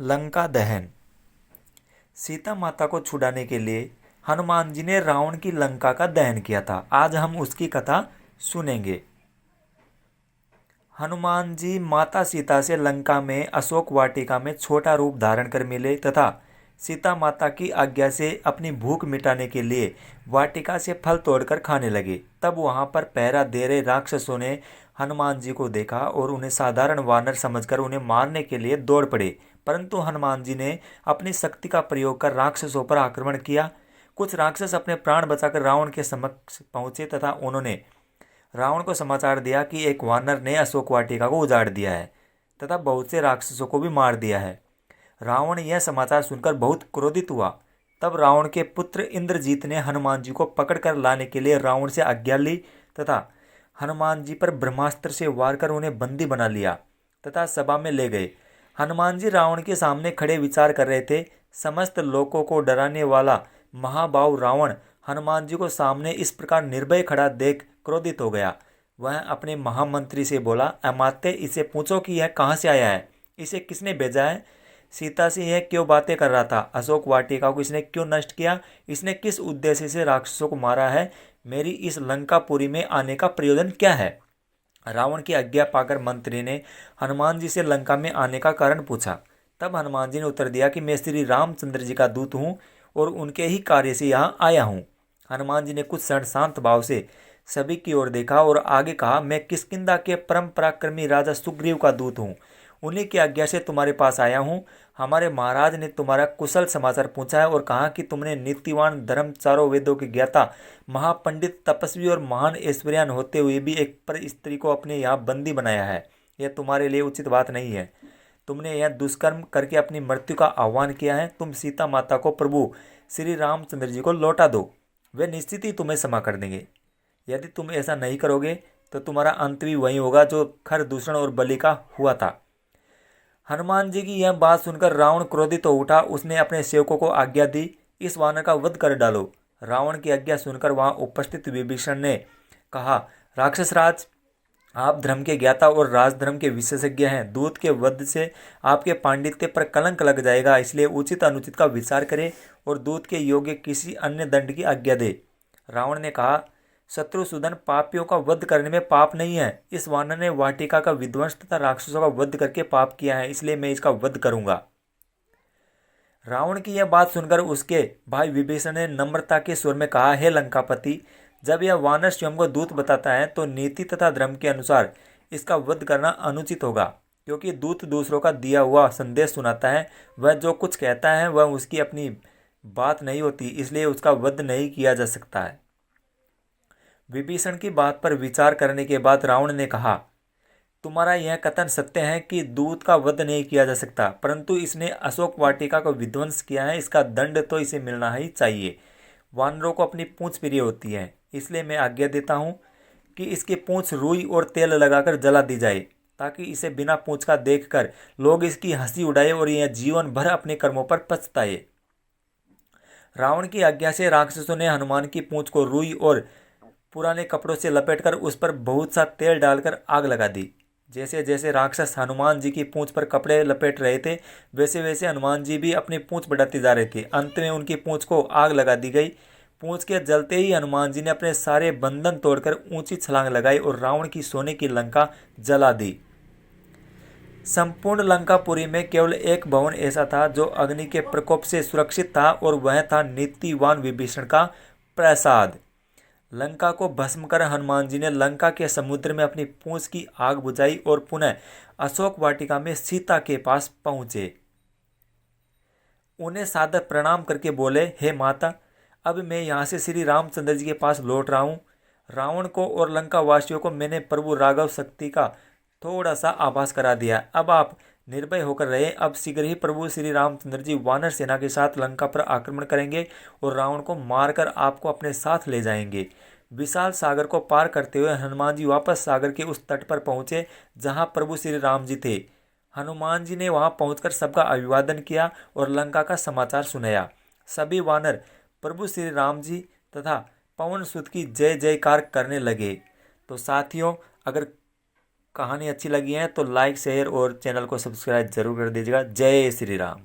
लंका दहन। सीता माता को छुड़ाने के लिए हनुमान जी ने रावण की लंका का दहन किया था। आज हम उसकी कथा सुनेंगे। हनुमान जी माता सीता से लंका में अशोक वाटिका में छोटा रूप धारण कर मिले तथा सीता माता की आज्ञा से अपनी भूख मिटाने के लिए वाटिका से फल तोड़कर खाने लगे। तब वहां पर पहरा दे रहे राक्षसों ने हनुमान जी को देखा और उन्हें साधारण वानर समझकर उन्हें मारने के लिए दौड़ पड़े। परंतु हनुमान जी ने अपनी शक्ति का प्रयोग कर राक्षसों पर आक्रमण किया। कुछ राक्षस अपने प्राण बचाकर रावण के समक्ष पहुंचे तथा उन्होंने रावण को समाचार दिया कि एक वानर ने अशोक वाटिका को उजाड़ दिया है तथा बहुत से राक्षसों को भी मार दिया है। रावण यह समाचार सुनकर बहुत क्रोधित हुआ। तब रावण के पुत्र इंद्रजीत ने हनुमान जी को पकड़कर लाने के लिए रावण से आज्ञा ली तथा हनुमान जी पर ब्रह्मास्त्र से वार कर उन्हें बंदी बना लिया तथा सभा में ले गए। हनुमान जी रावण के सामने खड़े विचार कर रहे थे। समस्त लोगों को डराने वाला महाबाहु रावण हनुमान जी को सामने इस प्रकार निर्भय खड़ा देख क्रोधित हो गया। वह अपने महामंत्री से बोला, अमात्य, इसे पूछो कि यह कहाँ से आया है, इसे किसने भेजा है, सीता से यह क्यों बातें कर रहा था, अशोक वाटिका को इसने क्यों नष्ट किया, इसने किस उद्देश्य से राक्षसों को मारा है, मेरी इस लंकापुरी में आने का प्रयोजन क्या है। रावण की आज्ञा पाकर मंत्री ने हनुमान जी से लंका में आने का कारण पूछा। तब हनुमान जी ने उत्तर दिया कि मैं श्री रामचंद्र जी का दूत हूँ और उनके ही कार्य से यहाँ आया हूँ। हनुमान जी ने कुछ क्षण शांत भाव से सभी की ओर देखा और आगे कहा, मैं किष्किंधा के परम पराक्रमी राजा सुग्रीव का दूत हूँ, उन्हीं की आज्ञा से तुम्हारे पास आया हूँ। हमारे महाराज ने तुम्हारा कुशल समाचार पूछा है और कहा कि तुमने नीतिवान, धर्म, चारों वेदों के ज्ञाता, महापंडित, तपस्वी और महान ऐश्वर्यान होते हुए भी एक पर स्त्री को अपने यहाँ बंदी बनाया है। यह तुम्हारे लिए उचित बात नहीं है। तुमने यह दुष्कर्म करके अपनी मृत्यु का आह्वान किया है। तुम सीता माता को प्रभु श्री रामचंद्र जी को लौटा दो, वे निश्चित ही तुम्हें क्षमा कर देंगे। यदि तुम ऐसा नहीं करोगे तो तुम्हारा अंत भी वही होगा जो खर दूषण और बलि का हुआ था। हनुमान जी की यह बात सुनकर रावण क्रोधित हो उठा। उसने अपने सेवकों को आज्ञा दी, इस वानर का वध कर डालो। रावण की आज्ञा सुनकर वहां उपस्थित विभीषण ने कहा, राक्षस राज, आप धर्म के ज्ञाता और राजधर्म के विशेषज्ञ हैं। दूत के वध से आपके पांडित्य पर कलंक लग जाएगा, इसलिए उचित अनुचित का विचार करें और दूत के योग्य किसी अन्य दंड की आज्ञा दे। रावण ने कहा, शत्रुसूदन, पापियों का वध करने में पाप नहीं है। इस वानर ने वाटिका का विध्वंस तथा राक्षसों का वध करके पाप किया है, इसलिए मैं इसका वध करूंगा। रावण की यह बात सुनकर उसके भाई विभीषण ने नम्रता के स्वर में कहा, हे लंकापति, जब यह वानर स्वयं को दूत बताता है तो नीति तथा धर्म के अनुसार इसका वध करना अनुचित होगा, क्योंकि दूत दूसरों का दिया हुआ संदेश सुनाता है। वह जो कुछ कहता है वह उसकी अपनी बात नहीं होती, इसलिए उसका वध नहीं किया जा सकता है। विभीषण की बात पर विचार करने के बाद रावण ने कहा, तुम्हारा यह कथन सत्य है कि दूत का वध नहीं किया जा सकता, परंतु इसने अशोक वाटिका को विध्वंस किया है, इसका दंड तो इसे मिलना ही चाहिए। वानरों को अपनी पूंछ प्रिय होती है, इसलिए मैं आज्ञा देता हूँ कि इसकी पूंछ रुई और तेल लगाकर जला दी जाए, ताकि इसे बिना पूंछ का देखकर लोग इसकी हंसी उड़ाए और यह जीवन भर अपने कर्मों पर पछताए। रावण की आज्ञा से राक्षसों ने हनुमान की पूंछ को रुई और पुराने कपड़ों से लपेटकर उस पर बहुत सा तेल डालकर आग लगा दी। जैसे जैसे राक्षस हनुमान जी की पूंछ पर कपड़े लपेट रहे थे, वैसे वैसे हनुमान जी भी अपनी पूंछ बढ़ाते जा रहे थे। अंत में उनकी पूंछ को आग लगा दी गई। पूंछ के जलते ही हनुमान जी ने अपने सारे बंधन तोड़कर ऊंची छलांग लगाई और रावण की सोने की लंका जला दी। संपूर्ण लंकापुरी में केवल एक भवन ऐसा था जो अग्नि के प्रकोप से सुरक्षित था, और वह था नीतिवान विभीषण का प्रासाद। लंका को भस्म कर हनुमान जी ने लंका के समुद्र में अपनी पूंछ की आग बुझाई और पुनः अशोक वाटिका में सीता के पास पहुंचे। उन्हें सादर प्रणाम करके बोले, हे माता, अब मैं यहाँ से श्री रामचंद्र जी के पास लौट रहा हूँ। रावण को और लंका वासियों को मैंने प्रभु राघव शक्ति का थोड़ा सा आभास करा दिया। अब आप निर्भय होकर रहे। अब शीघ्र ही प्रभु श्री रामचंद्र जी वानर सेना के साथ लंका पर आक्रमण करेंगे और रावण को मारकर आपको अपने साथ ले जाएंगे। विशाल सागर को पार करते हुए हनुमान जी वापस सागर के उस तट पर पहुंचे जहां प्रभु श्री राम जी थे। हनुमान जी ने वहां पहुंचकर सबका अभिवादन किया और लंका का समाचार सुनाया। सभी वानर प्रभु श्री राम जी तथा पवन सुत की जय जयकार करने लगे। तो साथियों, अगर कहानी अच्छी लगी है तो लाइक शेयर और चैनल को सब्सक्राइब जरूर कर दीजिएगा। जय श्री राम।